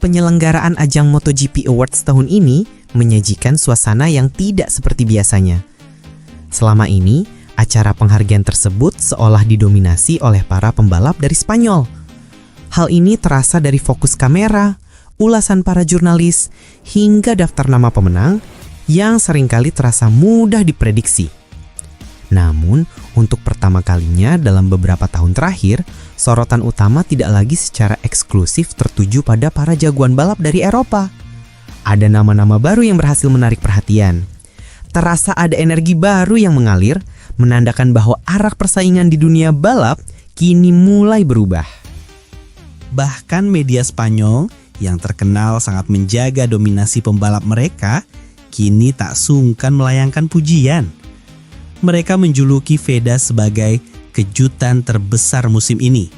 penyelenggaraan ajang MotoGP Awards tahun ini menyajikan suasana yang tidak seperti biasanya. Selama ini, acara penghargaan tersebut seolah didominasi oleh para pembalap dari Spanyol. Hal ini terasa dari fokus kamera, ulasan para jurnalis, hingga daftar nama pemenang yang seringkali terasa mudah diprediksi. Namun, untuk pertama kalinya dalam beberapa tahun terakhir, sorotan utama tidak lagi secara eksklusif tertuju pada para jagoan balap dari Eropa. Ada nama-nama baru yang berhasil menarik perhatian. Terasa ada energi baru yang mengalir, menandakan bahwa arah persaingan di dunia balap kini mulai berubah. Bahkan media Spanyol yang terkenal sangat menjaga dominasi pembalap mereka, kini tak sungkan melayangkan pujian. Mereka menjuluki Veda sebagai kejutan terbesar musim ini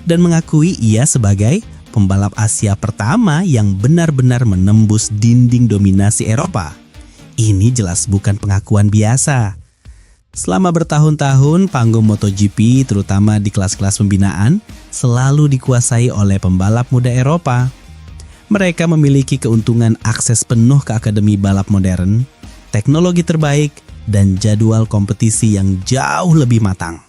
dan mengakui ia sebagai pembalap Asia pertama yang benar-benar menembus dinding dominasi Eropa. Ini jelas bukan pengakuan biasa. Selama bertahun-tahun, panggung MotoGP terutama di kelas-kelas pembinaan selalu dikuasai oleh pembalap muda Eropa. Mereka memiliki keuntungan akses penuh ke akademi balap modern, teknologi terbaik, dan jadwal kompetisi yang jauh lebih matang.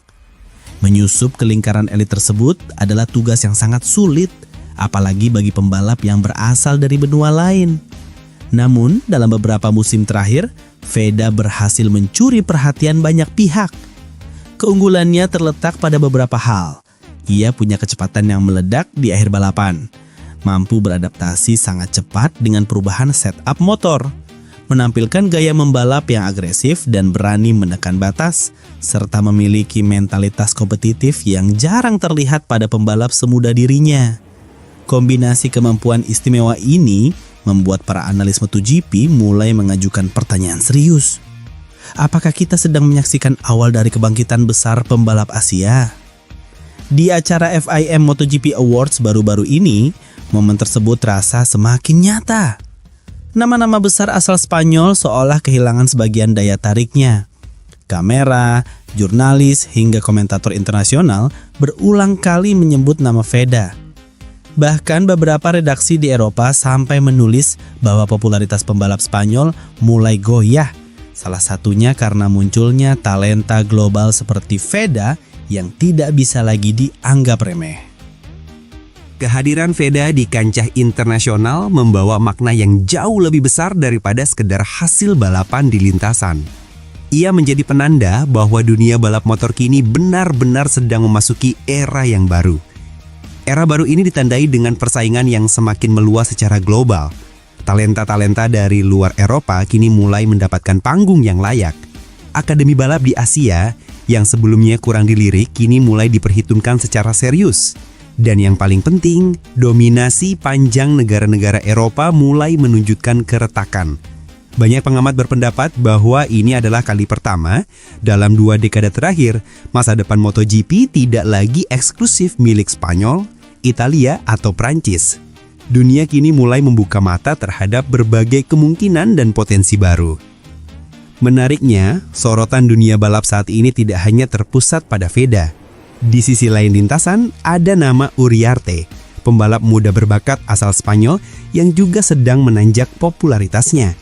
Menyusup ke lingkaran elit tersebut adalah tugas yang sangat sulit, apalagi bagi pembalap yang berasal dari benua lain. Namun, dalam beberapa musim terakhir, Veda berhasil mencuri perhatian banyak pihak. Keunggulannya terletak pada beberapa hal. Ia punya kecepatan yang meledak di akhir balapan, mampu beradaptasi sangat cepat dengan perubahan setup motor, menampilkan gaya membalap yang agresif dan berani menekan batas, serta memiliki mentalitas kompetitif yang jarang terlihat pada pembalap semuda dirinya. Kombinasi kemampuan istimewa ini membuat para analis MotoGP mulai mengajukan pertanyaan serius. Apakah kita sedang menyaksikan awal dari kebangkitan besar pembalap Asia? Di acara FIM MotoGP Awards baru-baru ini, momen tersebut terasa semakin nyata. Nama-nama besar asal Spanyol seolah kehilangan sebagian daya tariknya. Kamera, jurnalis, hingga komentator internasional berulang kali menyebut nama Veda. Bahkan beberapa redaksi di Eropa sampai menulis bahwa popularitas pembalap Spanyol mulai goyah. Salah satunya karena munculnya talenta global seperti Veda yang tidak bisa lagi dianggap remeh. Kehadiran Veda di kancah internasional membawa makna yang jauh lebih besar daripada sekedar hasil balapan di lintasan. Ia menjadi penanda bahwa dunia balap motor kini benar-benar sedang memasuki era yang baru. Era baru ini ditandai dengan persaingan yang semakin meluas secara global. Talenta-talenta dari luar Eropa kini mulai mendapatkan panggung yang layak. Akademi balap di Asia yang sebelumnya kurang dilirik kini mulai diperhitungkan secara serius. Dan yang paling penting, dominasi panjang negara-negara Eropa mulai menunjukkan keretakan. Banyak pengamat berpendapat bahwa ini adalah kali pertama dalam 2 dekade terakhir masa depan MotoGP tidak lagi eksklusif milik Spanyol, Italia, atau Prancis. Dunia kini mulai membuka mata terhadap berbagai kemungkinan dan potensi baru. Menariknya, sorotan dunia balap saat ini tidak hanya terpusat pada Veda. Di sisi lain lintasan, ada nama Uriarte, pembalap muda berbakat asal Spanyol yang juga sedang menanjak popularitasnya.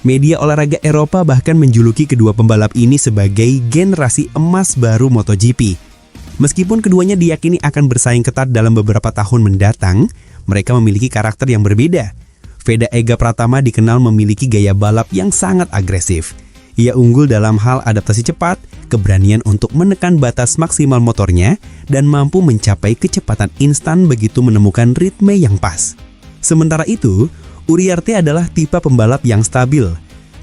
Media olahraga Eropa bahkan menjuluki kedua pembalap ini sebagai generasi emas baru MotoGP. Meskipun keduanya diyakini akan bersaing ketat dalam beberapa tahun mendatang, mereka memiliki karakter yang berbeda. Veda Ega Pratama dikenal memiliki gaya balap yang sangat agresif. Ia unggul dalam hal adaptasi cepat, keberanian untuk menekan batas maksimal motornya, dan mampu mencapai kecepatan instan begitu menemukan ritme yang pas. Sementara itu, Uriarte adalah tipe pembalap yang stabil.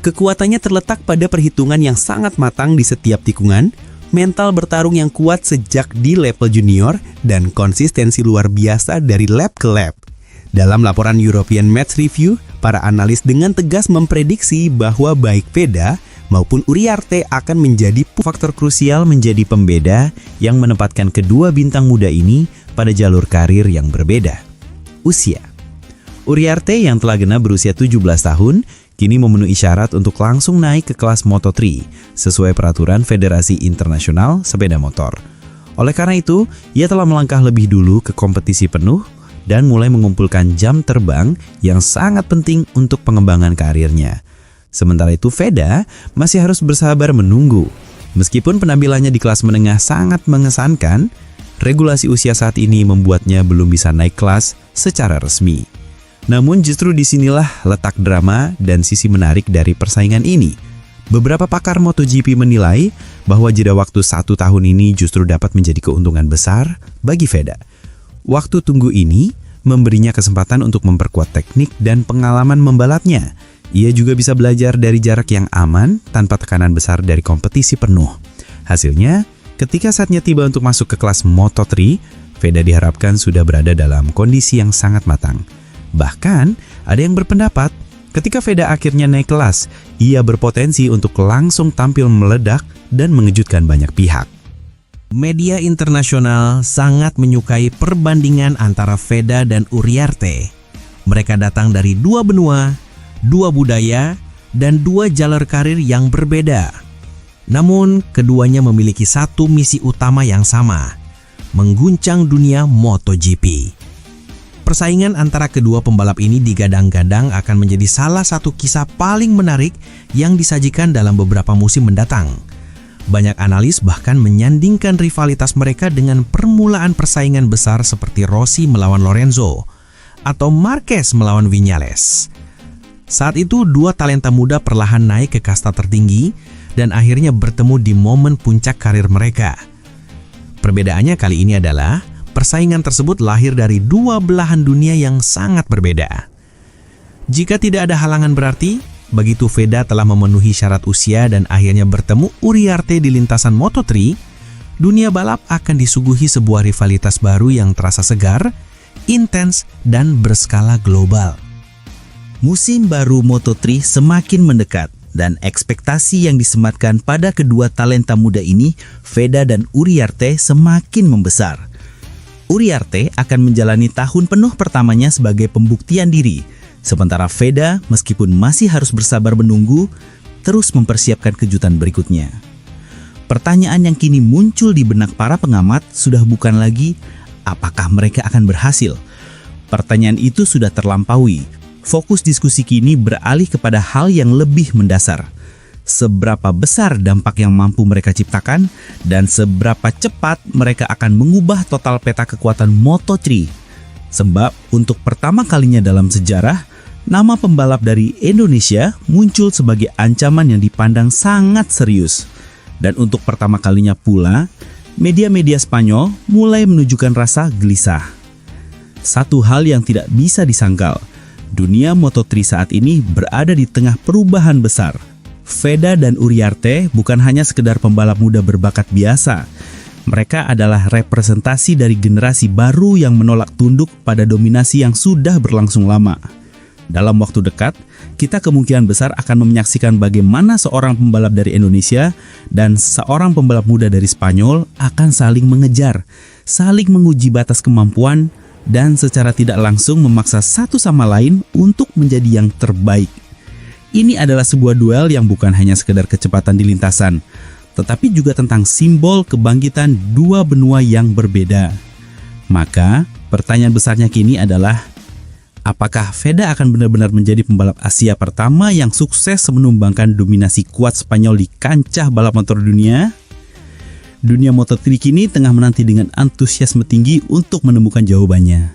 Kekuatannya terletak pada perhitungan yang sangat matang di setiap tikungan, mental bertarung yang kuat sejak di level junior, dan konsistensi luar biasa dari lap ke lap. Dalam laporan European Match Review, para analis dengan tegas memprediksi bahwa baik Veda maupun Uriarte akan menjadi faktor krusial menjadi pembeda yang menempatkan kedua bintang muda ini pada jalur karir yang berbeda. Usia. Uriarte yang telah genap berusia 17 tahun, kini memenuhi syarat untuk langsung naik ke kelas Moto3 sesuai peraturan Federasi Internasional Sepeda Motor. Oleh karena itu, ia telah melangkah lebih dulu ke kompetisi penuh dan mulai mengumpulkan jam terbang yang sangat penting untuk pengembangan karirnya. Sementara itu Veda masih harus bersabar menunggu. Meskipun penampilannya di kelas menengah sangat mengesankan, regulasi usia saat ini membuatnya belum bisa naik kelas secara resmi. Namun justru disinilah letak drama dan sisi menarik dari persaingan ini. Beberapa pakar MotoGP menilai bahwa jeda waktu 1 tahun ini justru dapat menjadi keuntungan besar bagi Veda. Waktu tunggu ini memberinya kesempatan untuk memperkuat teknik dan pengalaman membalapnya. Ia juga bisa belajar dari jarak yang aman tanpa tekanan besar dari kompetisi penuh. Hasilnya, ketika saatnya tiba untuk masuk ke kelas Moto3, Veda diharapkan sudah berada dalam kondisi yang sangat matang. Bahkan, ada yang berpendapat ketika Veda akhirnya naik kelas, ia berpotensi untuk langsung tampil meledak dan mengejutkan banyak pihak. Media internasional sangat menyukai perbandingan antara Veda dan Uriarte. Mereka datang dari 2 benua, 2 budaya, dan 2 jalur karir yang berbeda. Namun, keduanya memiliki satu misi utama yang sama, mengguncang dunia MotoGP. Persaingan antara kedua pembalap ini digadang-gadang akan menjadi salah satu kisah paling menarik yang disajikan dalam beberapa musim mendatang. Banyak analis bahkan menyandingkan rivalitas mereka dengan permulaan persaingan besar seperti Rossi melawan Lorenzo atau Marquez melawan Viñales. Saat itu, 2 talenta muda perlahan naik ke kasta tertinggi dan akhirnya bertemu di momen puncak karir mereka. Perbedaannya kali ini adalah persaingan tersebut lahir dari 2 belahan dunia yang sangat berbeda. Jika tidak ada halangan berarti, begitu Veda telah memenuhi syarat usia dan akhirnya bertemu Uriarte di lintasan Moto3, dunia balap akan disuguhi sebuah rivalitas baru yang terasa segar, intens, dan berskala global. Musim baru Moto3 semakin mendekat dan ekspektasi yang disematkan pada kedua talenta muda ini, Veda dan Uriarte, semakin membesar. Uriarte akan menjalani tahun penuh pertamanya sebagai pembuktian diri, sementara Veda meskipun masih harus bersabar menunggu, terus mempersiapkan kejutan berikutnya. Pertanyaan yang kini muncul di benak para pengamat sudah bukan lagi apakah mereka akan berhasil. Pertanyaan itu sudah terlampaui. Fokus diskusi kini beralih kepada hal yang lebih mendasar. Seberapa besar dampak yang mampu mereka ciptakan dan seberapa cepat mereka akan mengubah total peta kekuatan Moto3. Sebab untuk pertama kalinya dalam sejarah, nama pembalap dari Indonesia muncul sebagai ancaman yang dipandang sangat serius. Dan untuk pertama kalinya pula, media-media Spanyol mulai menunjukkan rasa gelisah. Satu hal yang tidak bisa disangkal, dunia Moto3 saat ini berada di tengah perubahan besar. Veda dan Uriarte bukan hanya sekedar pembalap muda berbakat biasa. Mereka adalah representasi dari generasi baru yang menolak tunduk pada dominasi yang sudah berlangsung lama. Dalam waktu dekat, kita kemungkinan besar akan menyaksikan bagaimana seorang pembalap dari Indonesia dan seorang pembalap muda dari Spanyol akan saling mengejar, saling menguji batas kemampuan, dan secara tidak langsung memaksa satu sama lain untuk menjadi yang terbaik. Ini adalah sebuah duel yang bukan hanya sekedar kecepatan di lintasan, tetapi juga tentang simbol kebangkitan 2 benua yang berbeda. Maka, pertanyaan besarnya kini adalah, apakah Veda akan benar-benar menjadi pembalap Asia pertama yang sukses menumbangkan dominasi kuat Spanyol di kancah balap motor dunia? Dunia Moto3 kini tengah menanti dengan antusiasme tinggi untuk menemukan jawabannya.